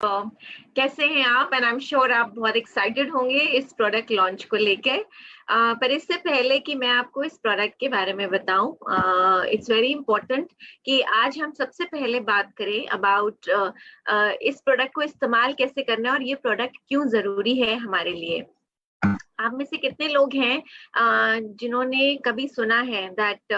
कैसे हैं आप? एंड आई एम श्योर आप बहुत एक्साइटेड होंगे इस प्रोडक्ट लॉन्च को लेके। पर इससे पहले कि मैं आपको इस प्रोडक्ट के बारे में बताऊं, इट्स वेरी इंपॉर्टेंट कि आज हम सबसे पहले बात करें अबाउट इस प्रोडक्ट को इस्तेमाल कैसे करना है और ये प्रोडक्ट क्यों जरूरी है हमारे लिए। आप में से कितने लोग हैं जिन्होंने कभी सुना है दैट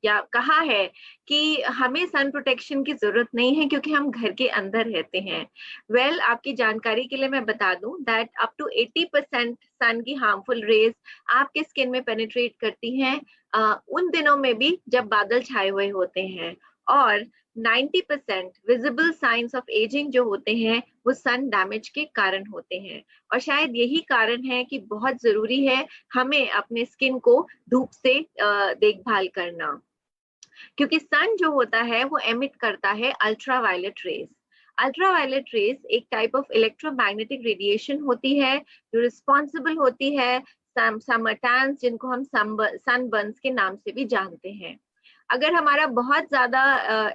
या कहा है कि हमें सन प्रोटेक्शन की जरूरत नहीं है क्योंकि हम घर के अंदर रहते हैं। वेल, आपकी जानकारी के लिए मैं बता दूं दैट अप टू 80% सन की हार्मफुल रेज आपके स्किन में पेनिट्रेट करती हैं उन दिनों में भी जब बादल छाए हुए होते हैं। और 90% विजिबल साइंस ऑफ एजिंग जो होते हैं वो सन डैमेज के कारण होते हैं। और शायद यही कारण है कि बहुत जरूरी है हमें अपने स्किन को धूप से देखभाल करना, क्योंकि सन जो होता है वो एमिट करता है अल्ट्रावायलेट रेज। अल्ट्रावायलेट रेज एक टाइप ऑफ इलेक्ट्रोमैग्नेटिक रेडिएशन होती है जो रिस्पॉन्सिबल होती है समर टैन्स, जिनको हम सनबर्न्स के नाम से भी जानते हैं। अगर हमारा बहुत ज्यादा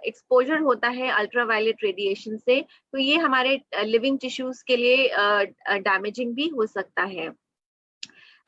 एक्सपोजर होता है अल्ट्रावायलेट रेडिएशन से तो ये हमारे लिविंग टिश्यूज के लिए डैमेजिंग भी हो सकता है।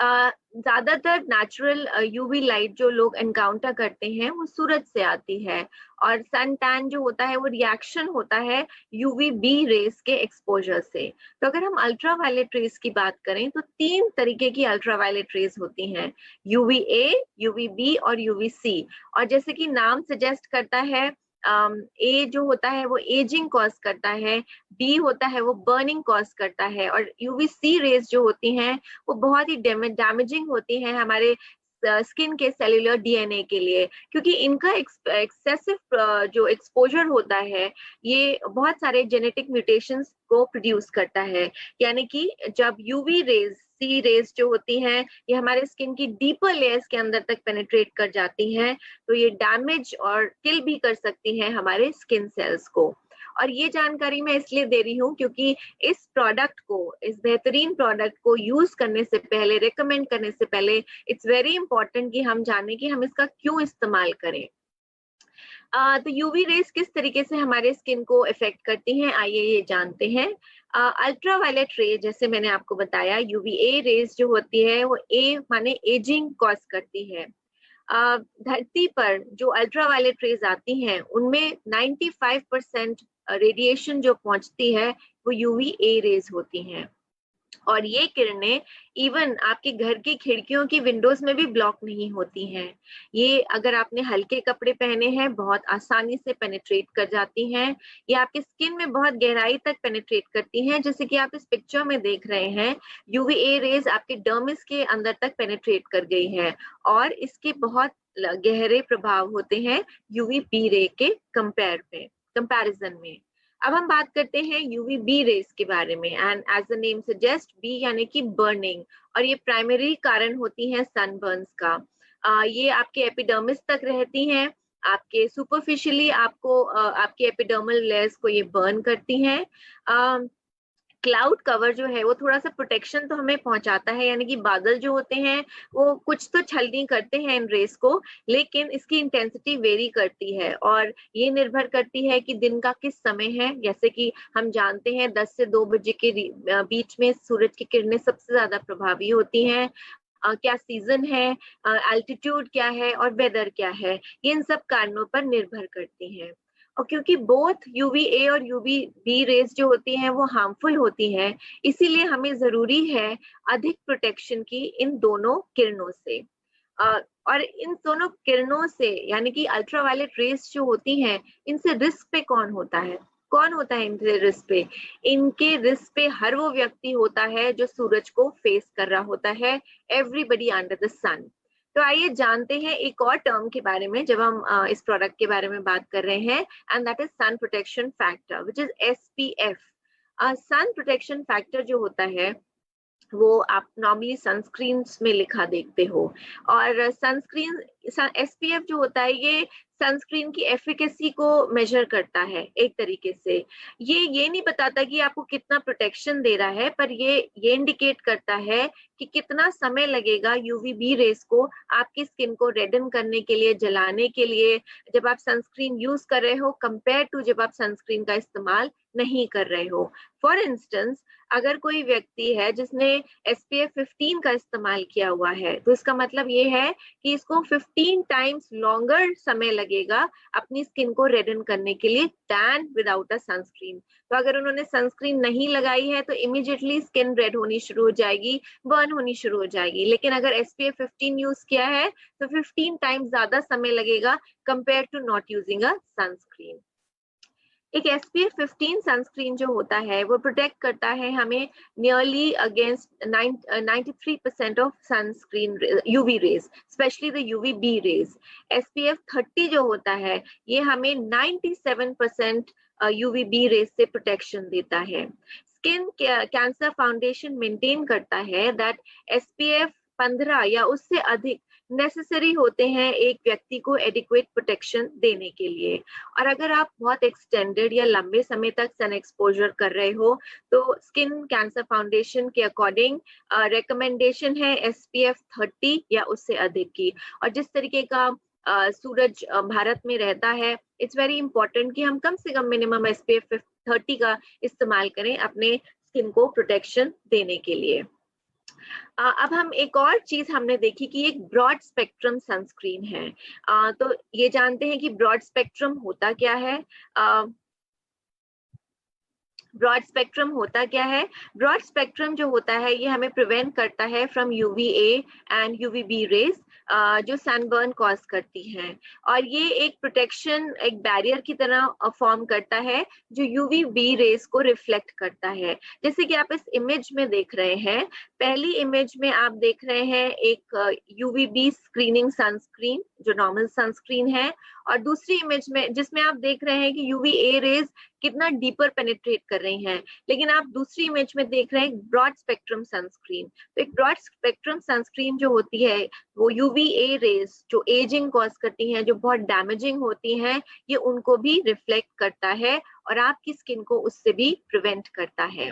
ज्यादातर नेचुरल यूवी लाइट जो लोग एनकाउंटर करते हैं वो सूरज से आती है, और सन टैन जो होता है वो रिएक्शन होता है यूवी बी रेस के एक्सपोजर से। तो अगर हम अल्ट्रावायलेट रेस की बात करें तो 3 तरीके की अल्ट्रावायलेट रेस होती हैं, यूवी ए, यूवी बी और यूवी सी। और जैसे कि नाम सजेस्ट करता है, ए जो होता है वो एजिंग कॉज करता है, बी होता है वो बर्निंग कॉज करता है, और यूवी सी रेज जो होती हैं वो बहुत ही डैमेजिंग होती हैं हमारे स्किन के सेल्यूलर डीएनए के लिए, क्योंकि इनका एक्सेसिव जो एक्सपोजर होता है ये बहुत सारे जेनेटिक म्यूटेशंस को प्रोड्यूस करता है। यानी कि जब यूवी रेज, सी रेज जो होती हैं ये हमारे स्किन की डीपर लेयर्स के अंदर तक पेनिट्रेट कर जाती हैं तो ये डैमेज और किल भी कर सकती हैं हमारे स्किन सेल्स को। और ये जानकारी मैं इसलिए दे रही हूँ क्योंकि इस प्रोडक्ट को, इस बेहतरीन प्रोडक्ट को यूज करने से पहले, रेकमेंड करने से पहले इट्स वेरी इंपॉर्टेंट कि हम जाने कि हम इसका क्यों इस्तेमाल करें। तो यूवी रेस किस तरीके से हमारे स्किन को इफेक्ट करती हैं, आइए ये जानते हैं। अल्ट्रावायलेट रे, जैसे मैंने आपको बताया, यूवीए रेज जो होती है वो ए माने एजिंग कॉज करती है। धरती पर जो अल्ट्रावायलेट रेज आती हैं उनमें 95% रेडिएशन जो पहुंचती है वो यूवी ए रेज होती हैं, और ये किरणें इवन आपके घर की खिड़कियों की विंडोज में भी ब्लॉक नहीं होती हैं। ये अगर आपने हल्के कपड़े पहने हैं बहुत आसानी से पेनिट्रेट कर जाती हैं। ये आपकी स्किन में बहुत गहराई तक पेनिट्रेट करती हैं, जैसे कि आप इस पिक्चर में देख रहे हैं। यूवीए रेज आपके डर्मिस के अंदर तक पेनिट्रेट कर गई है, और इसके बहुत गहरे प्रभाव होते हैं यूवी बी रे के कंपैरिजन में। अब हम बात करते हैं यूवी बी रेस के बारे में, and as the name suggest, B यानी कि बर्निंग, और ये प्राइमरी कारण होती हैं सनबर्न्स का। ये आपके एपिडर्मिस तक रहती हैं, आपके सुपरफिशियली आपको आपके एपिडर्मल लेयर्स को ये बर्न करती हैं। क्लाउड कवर जो है वो थोड़ा सा प्रोटेक्शन तो हमें पहुंचाता है, यानी कि बादल जो होते हैं वो कुछ तो छलनी करते हैं इन रेस को, लेकिन इसकी इंटेंसिटी वेरी करती है और ये निर्भर करती है कि दिन का किस समय है। जैसे कि हम जानते हैं 10 से 2 बजे के बीच में सूरज की किरणें सबसे ज्यादा प्रभावी होती हैं। क्या सीजन है, एल्टीट्यूड क्या है और वेदर क्या है, ये इन सब कारणों पर निर्भर करती हैं। और क्योंकि बोथ यूवी ए और यूवी बी रेज जो होती हैं वो हार्मफुल होती हैं, इसीलिए हमें जरूरी है अधिक प्रोटेक्शन की इन दोनों किरणों से। और इन दोनों किरणों से, यानी कि अल्ट्रावायलेट रेज जो होती हैं, इनसे रिस्क पे कौन होता है? कौन होता है इनके रिस्क पे? इनके रिस्क पे हर वो व्यक्ति होता है जो सूरज को फेस कर रहा होता है, एवरीबडी अंडर द सन। तो आइए जानते हैं एक और टर्म के बारे में जब हम इस प्रोडक्ट के बारे में बात कर रहे हैं, and that is sun protection factor, which is SPF. Sun protection factor जो होता है वो आप नॉर्मली सनस्क्रीन में लिखा देखते हो, और सनस्क्रीन एसपीएफ जो होता है ये सनस्क्रीन की एफिकेसी को मेजर करता है एक तरीके से। ये नहीं बताता कि आपको कितना प्रोटेक्शन दे रहा है, पर ये इंडिकेट करता है कि कितना समय लगेगा यूवी बी रेस को आपकी स्किन को रेडन करने के लिए, जलाने के लिए, जब आप सनस्क्रीन यूज कर रहे हो कंपेयर टू जब आप सनस्क्रीन का इस्तेमाल नहीं कर रहे हो। फॉर इंस्टेंस, अगर कोई व्यक्ति है जिसने SPF 15 का इस्तेमाल किया हुआ है, तो इसका मतलब ये है कि इसको 15 टाइम्स लॉन्गर समय लगेगा अपनी स्किन को रेडन करने के लिए दैन विदाउट अ सनस्क्रीन। तो अगर उन्होंने सनस्क्रीन नहीं लगाई है तो इमीडिएटली स्किन रेड होनी शुरू हो जाएगी, बर्न होनी शुरू हो जाएगी। लेकिन अगर SPF 15 यूज किया है तो 15 टाइम्स ज्यादा समय लगेगा compare to not using a sunscreen. एक SPF 15 सनस्क्रीन जो होता है वो प्रोटेक्ट करता है हमें nearly against 93% of sunscreen UV rays, specially the UVB rays. SPF 30 जो होता है ये हमें 97% UVB रेज से प्रोटेक्शन देता है। स्किन कैंसर फाउंडेशन मेंटेन करता है दैट SPF 15 या उससे अधिक नेसेसरी होते हैं एक व्यक्ति को एडिक्वेट प्रोटेक्शन देने के लिए। और अगर आप बहुत एक्सटेंडेड या लंबे समय तक सन एक्सपोजर कर रहे हो तो स्किन कैंसर फाउंडेशन के अकॉर्डिंग रिकमेंडेशन है SPF 30 या उससे अधिक की। और जिस तरीके का सूरज भारत में रहता है, इट्स वेरी इंपॉर्टेंट कि हम कम से कम मिनिमम SPF 30 का इस्तेमाल करें अपने स्किन को प्रोटेक्शन देने के लिए। अब हम एक और चीज हमने देखी कि एक ब्रॉड स्पेक्ट्रम सनस्क्रीन है। तो ये जानते हैं कि ब्रॉड स्पेक्ट्रम होता क्या है। ब्रॉड स्पेक्ट्रम होता क्या है? ब्रॉड स्पेक्ट्रम जो होता है ये हमें प्रिवेंट करता है from UVA and UVB rays जो सनबर्न कॉज करती हैं। और ये एक प्रोटेक्शन, एक बैरियर की तरह फॉर्म करता है जो UVB रेज को रिफ्लेक्ट करता है। जैसे कि आप इस इमेज में देख रहे हैं, पहली इमेज में आप देख रहे हैं एक UVB स्क्रीनिंग सनस्क्रीन जो नॉर्मल सनस्क्रीन है, और दूसरी इमेज में जिसमें आप देख रहे हैं कि UVA रेज कितना डीपर पेनिट्रेट कर रही हैं। लेकिन आप दूसरी इमेज में देख रहे हैं ब्रॉड स्पेक्ट्रम सनस्क्रीन। तो एक ब्रॉड स्पेक्ट्रम सनस्क्रीन जो होती है वो UVA रेज जो एजिंग कॉज करती हैं, जो बहुत डैमेजिंग होती हैं, ये उनको भी रिफ्लेक्ट करता है और आपकी स्किन को उससे भी प्रिवेंट करता है।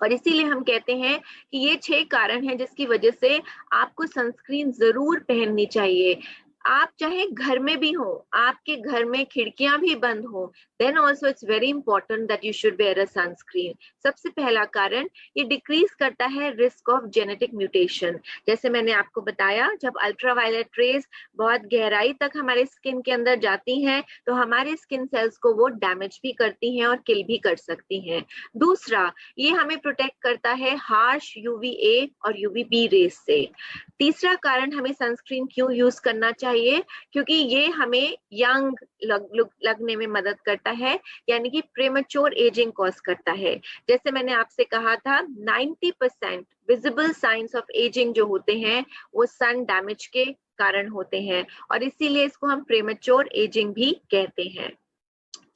और इसीलिए हम कहते हैं कि ये 6 कारण हैं जिसकी वजह से आपको सनस्क्रीन जरूर पहननी चाहिए। आप चाहे घर में भी हो, आपके घर में खिड़कियां भी बंद हो, then also it's very important that you should wear a sunscreen. सबसे पहला कारण, ये डिक्रीज करता है रिस्क ऑफ जेनेटिक म्यूटेशन। जैसे मैंने आपको बताया, जब अल्ट्रावायलेट रेज बहुत गहराई तक हमारे स्किन के अंदर जाती हैं तो हमारे स्किन सेल्स को वो डैमेज भी करती हैं और किल भी कर सकती हैं। दूसरा, ये हमें प्रोटेक्ट करता है हार्श UVA और UVB रेज से। तीसरा कारण, हमें सनस्क्रीन क्यों यूज करना चाहिए? क्योंकि ये हमें यंग लगने में मदद करता है, यानी कि प्रीमेच्योर एजिंग कॉज करता है। जैसे मैंने आपसे कहा था, 90% विजिबल साइंस ऑफ एजिंग जो होते हैं वो सन डैमेज के कारण होते हैं, और इसीलिए इसको हम प्रीमेच्योर एजिंग भी कहते हैं।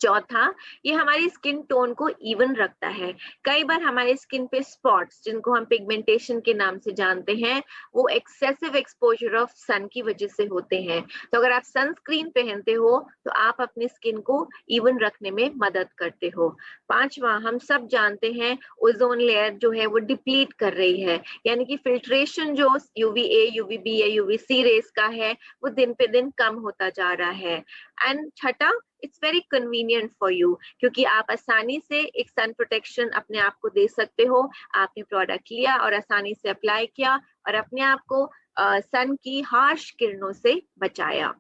चौथा, ये हमारी स्किन टोन को इवन रखता है। कई बार हमारे स्किन पे स्पॉट्स, जिनको हम पिगमेंटेशन के नाम से जानते हैं, वो एक्सेसिव एक्सपोजर ऑफ सन की वजह से होते हैं। तो अगर आप सनस्क्रीन पहनते हो तो आप अपनी स्किन को इवन रखने में मदद करते हो। पांचवा, हम सब जानते हैं ओजोन लेयर जो है वो डिप्लीट कर रही है, यानी कि फिल्ट्रेशन जो UVA, UVB या UVC रेस का है वो दिन पे दिन कम होता जा रहा है। एंड छठा, it's very convenient for you, क्योंकि आप आसानी से एक सन प्रोटेक्शन अपने आप को दे सकते हो। आपने प्रोडक्ट लिया और आसानी से अप्लाई किया और अपने आप को सन की हार्श किरणों से बचाया।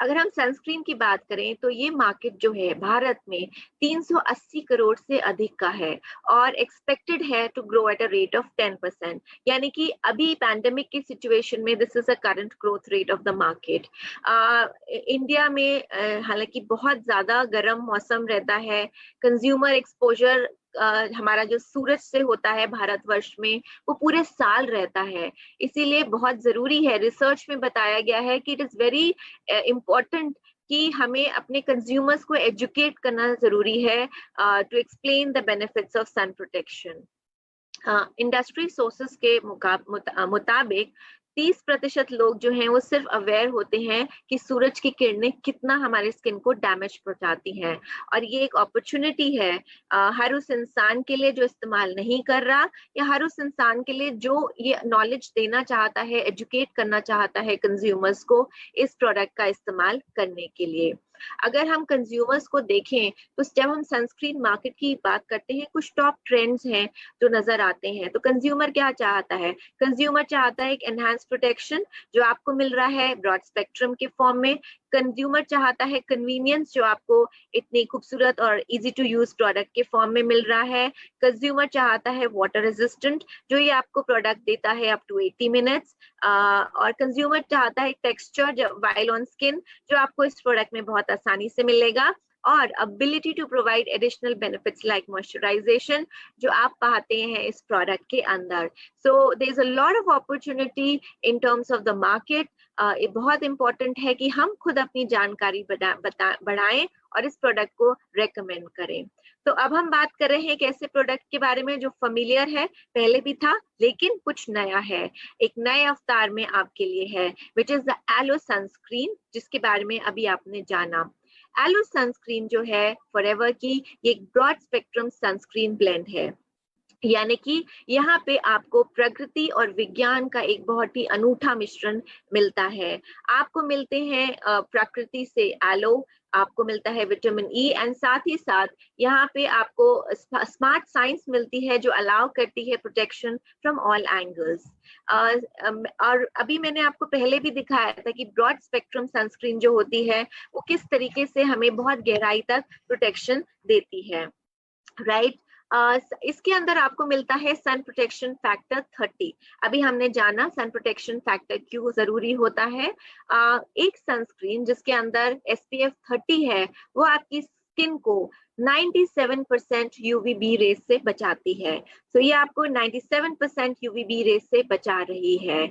अगर हम सनस्क्रीन की बात करें तो ये मार्केट जो है भारत में 380 करोड़ से अधिक का है और एक्सपेक्टेड है to grow at a rate of 10%, यानी कि अभी पैंडेमिक की सिचुएशन में this is a current growth rate of the market. India में हालांकि बहुत ज्यादा गर्म मौसम रहता है, कंज्यूमर एक्सपोजर हमारा जो सूरज से होता है भारतवर्ष में वो पूरे साल रहता है, इसीलिए बहुत जरूरी है, रिसर्च में बताया गया है कि इट इज वेरी इम्पोर्टेंट कि हमें अपने कंज्यूमर्स को एजुकेट करना जरूरी है to explain the benefits of sun protection. Industry sources के मुताबिक 30% लोग जो हैं वो सिर्फ अवेयर होते हैं कि सूरज की किरणें कितना हमारे स्किन को डैमेज पहुंचाती हैं, और ये एक अपॉर्चुनिटी है हर उस इंसान के लिए जो इस्तेमाल नहीं कर रहा, या हर उस इंसान के लिए जो ये नॉलेज देना चाहता है, एजुकेट करना चाहता है कंज्यूमर्स को इस प्रोडक्ट का इस्तेमाल करने के लिए। अगर हम कंज्यूमर्स को देखें तो जब हम सनस्क्रीन मार्केट की बात करते हैं, कुछ टॉप ट्रेंड्स हैं जो नजर आते हैं। तो कंज्यूमर क्या चाहता है? कंज्यूमर चाहता है एक एनहांस प्रोटेक्शन जो आपको मिल रहा है ब्रॉड स्पेक्ट्रम के फॉर्म में। कंज्यूमर चाहता है कन्वीनियंस जो आपको इतनी खूबसूरत और इजी टू यूज प्रोडक्ट के फॉर्म में मिल रहा है। कंज्यूमर चाहता है वाटर रेजिस्टेंट जो ये आपको प्रोडक्ट देता है अप टू 80 मिनट्स। और कंज्यूमर चाहता है टेक्सचर वाइल ऑन स्किन जो आपको इस प्रोडक्ट में बहुत आसानी से मिलेगा, और ability to provide additional benefits like moisturization जो आप पाते हैं इस प्रोडक्ट के अंदर। So there is a lot of opportunity in terms of the market। ये बहुत इंपॉर्टेंट है कि हम खुद अपनी जानकारी बढ़ाएं और इस प्रोडक्ट को रेकमेंड करें। तो अब हम बात कर रहे हैं एक ऐसे प्रोडक्ट के बारे में जो फेमिलियर है, पहले भी था लेकिन कुछ नया है, एक नए अवतार में आपके लिए है, which is the aloe sunscreen, जिसके बारे में अभी आपने जाना। एलो सनस्क्रीन जो है फॉरएवर की, ये एक ब्रॉड स्पेक्ट्रम सनस्क्रीन ब्लेंड है, यानी कि यहाँ पे आपको प्रकृति और विज्ञान का एक बहुत ही अनूठा मिश्रण मिलता है। आपको मिलते हैं प्रकृति से एलो, आपको मिलता है विटामिन ई, एंड साथ ही साथ यहाँ पे आपको स्मार्ट साइंस मिलती है जो अलाउ करती है प्रोटेक्शन फ्रॉम ऑल एंगल्स। और अभी मैंने आपको पहले भी दिखाया था कि ब्रॉड स्पेक्ट्रम सनस्क्रीन जो होती है वो किस तरीके से हमें बहुत गहराई तक प्रोटेक्शन देती है, राइट। इसके अंदर आपको मिलता है सन प्रोटेक्शन फैक्टर 30। अभी हमने जाना सन प्रोटेक्शन फैक्टर क्यों जरूरी होता है। एक सनस्क्रीन जिसके अंदर SPF 30 है वो आपकी स्किन को 97% UVB रेस से बचाती है। तो ये आपको 97% UVB रेस से बचा रही है।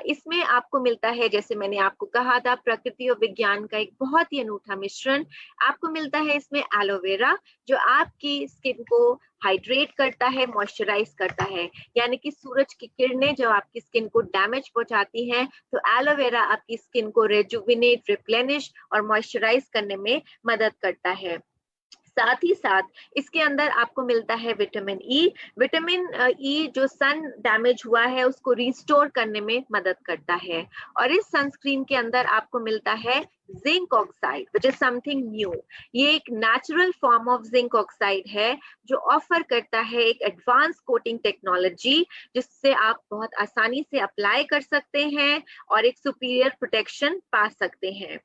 इसमें आपको मिलता है, जैसे मैंने आपको कहा था, प्रकृति और विज्ञान का एक बहुत ही अनूठा मिश्रण। आपको मिलता है इसमें एलोवेरा जो आपकी स्किन को हाइड्रेट करता है, मॉइस्चराइज करता है, यानी कि सूरज की किरणें जो आपकी स्किन को डैमेज पहुंचाती हैं, तो एलोवेरा आपकी स्किन को रेजुविनेट, रिप्लेनिश और मॉइस्चराइज करने में मदद करता है। साथ ही साथ इसके अंदर आपको मिलता है विटामिन ई। विटामिन ई जो सन डैमेज हुआ है उसको रिस्टोर करने में मदद करता है। और इस सनस्क्रीन के अंदर आपको मिलता है zinc oxide, which is something new. ये एक natural form of zinc oxide है जो ऑफर करता है एक एडवांस कोटिंग टेक्नोलॉजी जिससे आप बहुत आसानी से अप्लाई कर सकते हैं और एक सुपीरियर प्रोटेक्शन पा सकते हैं।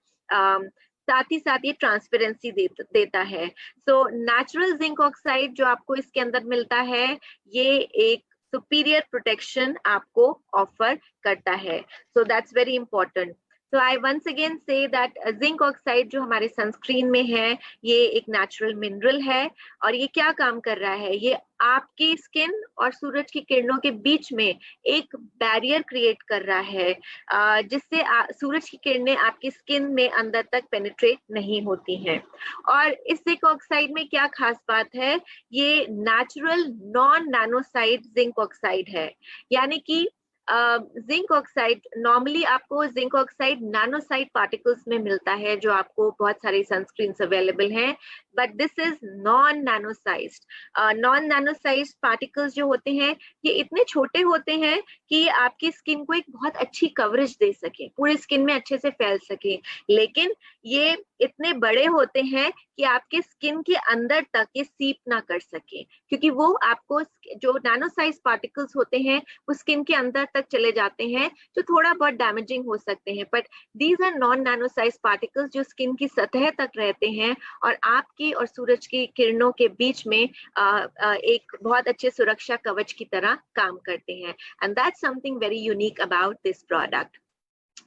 साथ ही साथ ये ट्रांसपेरेंसी देता है। सो नेचुरल जिंक ऑक्साइड जो आपको इसके अंदर मिलता है ये एक सुपीरियर प्रोटेक्शन आपको ऑफर करता है। So that's very important. So I once again say that zinc oxide जो हमारे सनस्क्रीन में है ये एक नेचुरल मिनरल है और ये क्या काम कर रहा है, ये आपकी स्किन और सूरज की किरणों के बीच में एक बैरियर क्रिएट कर रहा है जिससे सूरज की किरणें आपकी स्किन में अंदर तक पेनिट्रेट नहीं होती हैं। और इस जिंक ऑक्साइड में क्या खास बात है, ये natural non nanosized zinc oxide है, यानी कि जिंक ऑक्साइड नॉर्मली आपको जिंक ऑक्साइड नैनोसाइड पार्टिकल्स में मिलता है जो आपको बहुत सारी सनस्क्रीन्स अवेलेबल हैं, but this is non nanosized. Non nanosized particles जो होते हैं ये इतने छोटे होते हैं कि आपकी स्किन को एक बहुत अच्छी कवरेज दे सके, पूरी स्किन में अच्छे से फैल सके, लेकिन ये इतने बड़े होते हैं कि आपके स्किन के अंदर तक ये सीप ना कर सके, क्योंकि वो आपको जो नैनोसाइज पार्टिकल्स होते हैं वो स्किन के अंदर तक चले जाते हैं जो थोड़ा बहुत डैमेजिंग हो सकते हैं, but these are non nanosize particles जो स्किन की सतह तक रहते हैं और आपकी और सूरज की किरणों के बीच में एक बहुत अच्छे सुरक्षा कवच की तरह काम करते हैं। And that's something very unique about this product.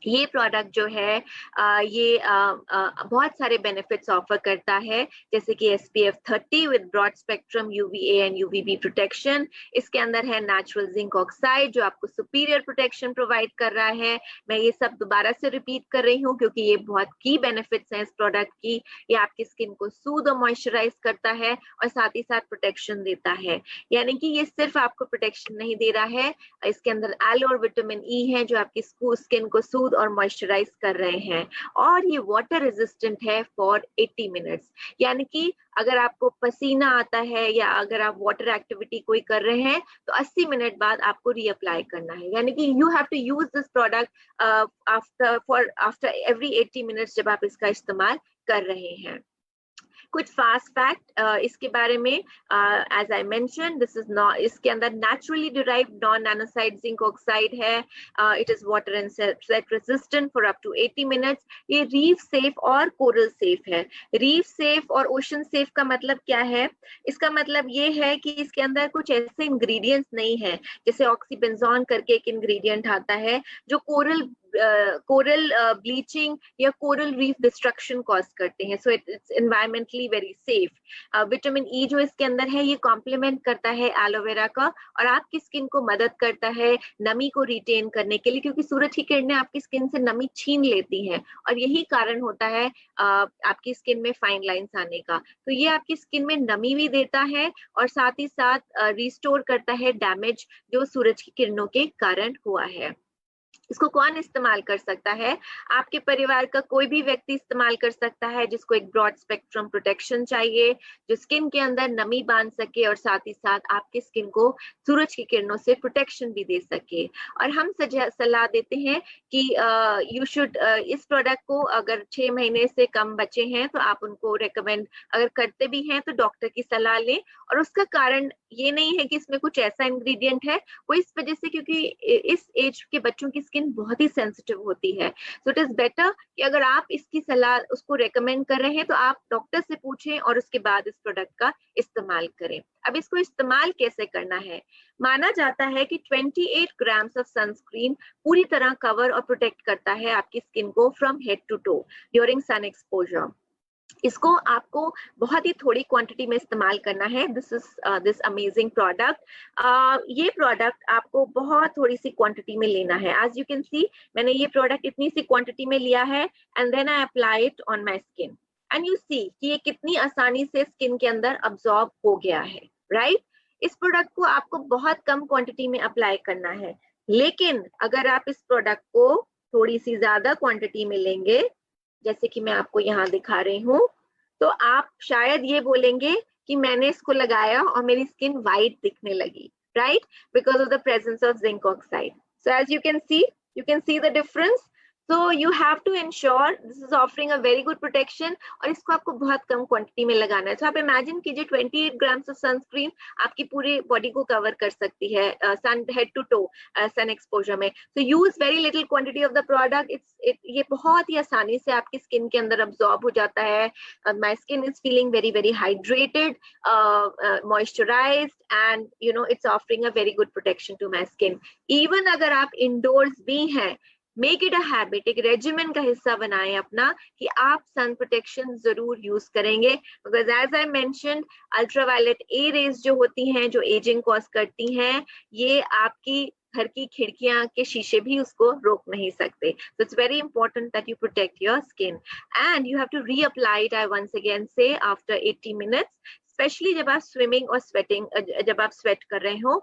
ये प्रोडक्ट जो है ये बहुत सारे बेनिफिट्स ऑफर करता है, जैसे कि SPF 30 with broad spectrum UVA and UVB protection. इसके अंदर है नेचुरल जिंक ऑक्साइड जो आपको सुपीरियर प्रोटेक्शन प्रोवाइड कर रहा है। मैं ये सब दोबारा से रिपीट कर रही हूँ क्योंकि ये बहुत की बेनिफिट्स हैं इस प्रोडक्ट की। ये आपकी स्किन को सूद और मॉइस्चराइज करता है और साथ ही साथ प्रोटेक्शन देता है, यानी कि ये सिर्फ आपको प्रोटेक्शन नहीं दे रहा है, इसके अंदर एलो और विटामिन ई है जो आपकी स्किन को सूद और मॉइस्चराइज कर रहे हैं, और ये वाटर रेजिस्टेंट है फॉर 80 मिनट्स, यानी कि अगर आपको पसीना आता है या अगर आप वाटर एक्टिविटी कोई कर रहे हैं तो 80 मिनट बाद आपको रीअप्लाई करना है, यानी कि you have to use this product after every 80 minutes जब आप इसका इस्तेमाल कर रहे हैं। कुछ फास्ट फैक्ट इसके बारे में, as I mention, this is not, इसके अंदर naturally derived non nanosized zinc oxide है, it is water and sweat resistant for up to 80 minutes. ये रीफ सेफ और कोरल सेफ है। रीफ सेफ और ओशन सेफ का मतलब क्या है? इसका मतलब ये है कि इसके अंदर कुछ ऐसे इंग्रेडिएंट्स नहीं है, जैसे ऑक्सीबेंजोन करके एक इंग्रेडिएंट आता है जो कोरल ब्लीचिंग या कोरल रीफ डिस्ट्रक्शन कॉज करते हैं। So it's environmentally very safe. Vitamin E जो इसके अंदर है ये कॉम्प्लीमेंट करता है एलोवेरा का और आपकी स्किन को मदद करता है नमी को रिटेन करने के लिए, क्योंकि सूरज की किरणें आपकी स्किन से नमी छीन लेती हैं और यही कारण होता है आपकी स्किन में फाइन लाइंस आने का। तो ये आपकी स्किन में नमी भी देता है और साथ ही साथ रिस्टोर करता है डैमेज जो सूरज की किरणों के कारण हुआ है। इसको कौन इस्तेमाल कर सकता है? आपके परिवार का कोई भी व्यक्ति इस्तेमाल कर सकता है जिसको एक ब्रॉड स्पेक्ट्रम प्रोटेक्शन चाहिए, जो स्किन के अंदर नमी बांध सके और साथ ही साथ आपके स्किन को सूरज की किरणों से प्रोटेक्शन भी दे सके। और हम सलाह देते हैं कि यू शुड इस प्रोडक्ट को, अगर 6 महीने से कम बच्चे हैं तो आप उनको रेकमेंड अगर करते भी हैं तो डॉक्टर की सलाह लें। और उसका कारण ये नहीं है कि इसमें कुछ ऐसा इंग्रेडिएंट है, वो इस वजह से क्योंकि इस एज के बच्चों की स्किन बहुत ही सेंसिटिव होती है। सो इट इज बेटर कि अगर आप इसकी सलाह उसको रेकमेंड कर रहे हैं तो आप डॉक्टर से पूछें और उसके बाद इस प्रोडक्ट का इस्तेमाल करें। अब इसको इस्तेमाल कैसे करना है? माना जाता है कि 28 ग्राम्स ऑफ सनस्क्रीन पूरी तरह कवर और प्रोटेक्ट करता है आपकी स्किन को from head to toe during sun exposure. इसको आपको बहुत ही थोड़ी क्वांटिटी में इस्तेमाल करना है। दिस अमेजिंग प्रोडक्ट, ये प्रोडक्ट आपको बहुत थोड़ी सी क्वांटिटी में लेना है। एज यू कैन सी, मैंने ये प्रोडक्ट इतनी सी क्वांटिटी में लिया है and then I apply it on my skin and you see कि ये कितनी आसानी से स्किन के अंदर अब्सॉर्ब हो गया है, राइट? इस प्रोडक्ट को आपको बहुत कम क्वांटिटी में अप्लाई करना है, लेकिन अगर आप इस प्रोडक्ट को थोड़ी सी ज्यादा क्वांटिटी में लेंगे, जैसे कि मैं आपको यहाँ दिखा रही हूँ, तो आप शायद ये बोलेंगे कि मैंने इसको लगाया और मेरी स्किन वाइट दिखने लगी, right? Because of the presence of zinc oxide. So as you can see the difference. So you have to ensure this is offering a very good protection और इसको आपको बहुत कम क्वांटिटी में लगाना है। तो आप इमेजिन कीजिए 28 ग्राम्स ऑफ सनस्क्रीन आपकी पूरी बॉडी को कवर कर सकती है sun head to toe sun exposure में। So use very little quantity of the product. ये बहुत ही आसानी से आपकी स्किन के अंदर अब्सॉर्ब हो जाता है। My skin is feeling very very hydrated, moisturized and you know it's offering a very good protection to my skin. Even अगर आप इंडोर्स भी हैं, मेक इट अ हैबिट, एक रेजिमेंट का हिस्सा बनाएं अपना कि आप सन प्रोटेक्शन जरूर यूज करेंगे। Because as I mentioned, ultraviolet A rays जो होती हैं, जो एजिंग कॉज करती हैं, ये आपकी घर की खिड़कियां के शीशे भी उसको रोक नहीं सकते। So it's very important that you protect your skin and you have to reapply it, I once again say, after 80 minutes. Specially जब आप स्विमिंग और स्वेटिंग, जब आप स्वेट कर रहे हो,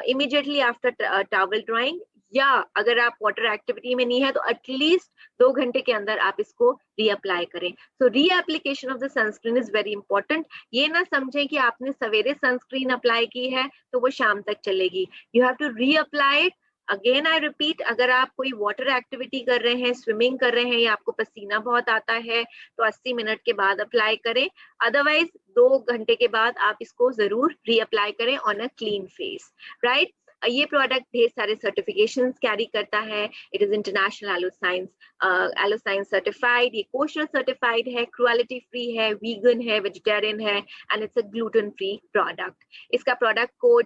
इमीडिएटली आफ्टर टॉवल ड्राइंग, या अगर आप वाटर एक्टिविटी में नहीं है तो एटलीस्ट 2 घंटे के अंदर आप इसको रीअप्लाई करें। So reapplication of the sunscreen is very important. ये ना समझें कि आपने सवेरे सनस्क्रीन अप्लाई की है तो वो शाम तक चलेगी। You have to reapply it again. I repeat, अगर आप कोई वाटर एक्टिविटी कर रहे हैं, स्विमिंग कर रहे हैं या आपको पसीना बहुत आता है तो 80 मिनट के बाद अप्लाई करें। अदरवाइज 2 घंटे के बाद आप इसको जरूर रीअप्लाई करें on a clean face, right? ये प्रोडक्ट ढेर सारे सर्टिफिकेशंस कैरी करता है। It is international aloscience certified, ये कोशर सर्टिफाइड है, क्रुएलिटी फ्री है, वीगन है, वेजिटेरियन है and it's a gluten free product. इसका product code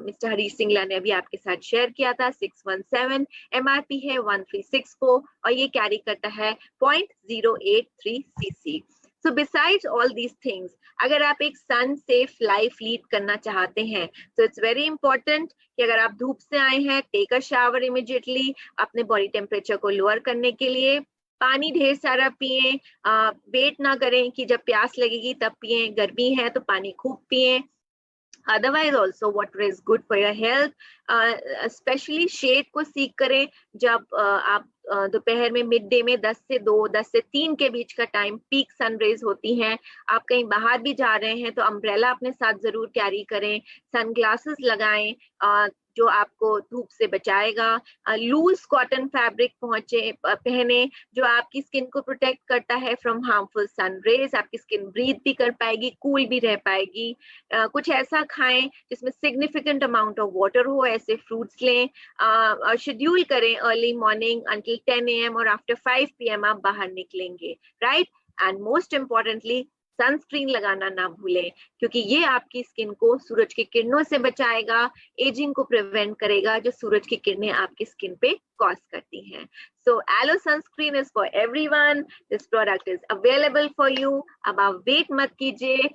mister Harish Singla ने अभी आपके साथ शेयर किया था, 617, MRP है 1364 और ये कैरी करता है 0.083 cc। So besides all these things, अगर आप एक सन सेफ लाइफ लीड करना चाहते हैं तो इट्स वेरी इंपॉर्टेंट कि अगर आप धूप से आए हैं, टेक अ शावर इमीडिएटली अपने बॉडी टेम्परेचर को लोअर करने के लिए। पानी ढेर सारा पिए, वेट ना करें कि जब प्यास लगेगी तब पिए, गर्मी है तो पानी खूब पिए। Otherwise also water is good for your health. Specially shade को सीख करें जब आप दोपहर में मिड डे में 10 से 2, 10 से 3 के बीच का टाइम पीक सनरेज होती हैं। आप कहीं बाहर भी जा रहे हैं तो अम्ब्रेला अपने साथ जरूर कैरी करें, सनग्लासेस लगाएं जो आपको धूप से बचाएगा, लूज कॉटन फैब्रिक पहने जो आपकी स्किन को प्रोटेक्ट करता है फ्रॉम हार्मफुल सन रेज, आपकी स्किन ब्रीथ भी कर पाएगी, कूल भी रह पाएगी। कुछ ऐसा खाएं जिसमें सिग्निफिकेंट अमाउंट ऑफ वाटर हो, ऐसे फ्रूट्स लें, शेड्यूल करें अर्ली मॉर्निंग अंटिल 10 AM और आफ्टर 5 PM आप बाहर निकलेंगे, right. And most importantly sunscreen लगाना ना भूलें, क्योंकि ये आपकी स्किन को सूरज की किरणों से बचाएगा, एजिंग को प्रिवेंट करेगा जो सूरज की किरणें आपकी स्किन पे कॉज करती हैं। So Aloe sunscreen is for everyone. This product is available for you. अब आप wait मत कीजिए.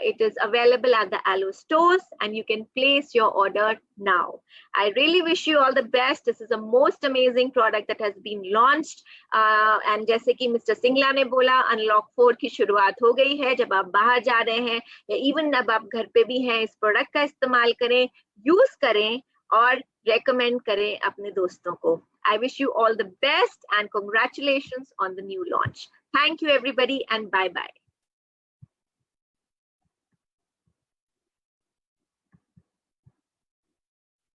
It is available at the Aloe stores and you can place your order now. I really wish you all the best. This is a most amazing product that has been launched. And जैसे कि Mr. Singla ने बोला, Unlock 4 की शुरुआत हो गई है। जब आप बाहर जा रहे हैं या even अब आप घर पे भी हैं, इस प्रोडक्ट का इस्तेमाल करें, यूज करें और रेकमेंड करें अपने दोस्तों को। I wish you all the best and congratulations on the new launch. Thank you everybody and bye bye.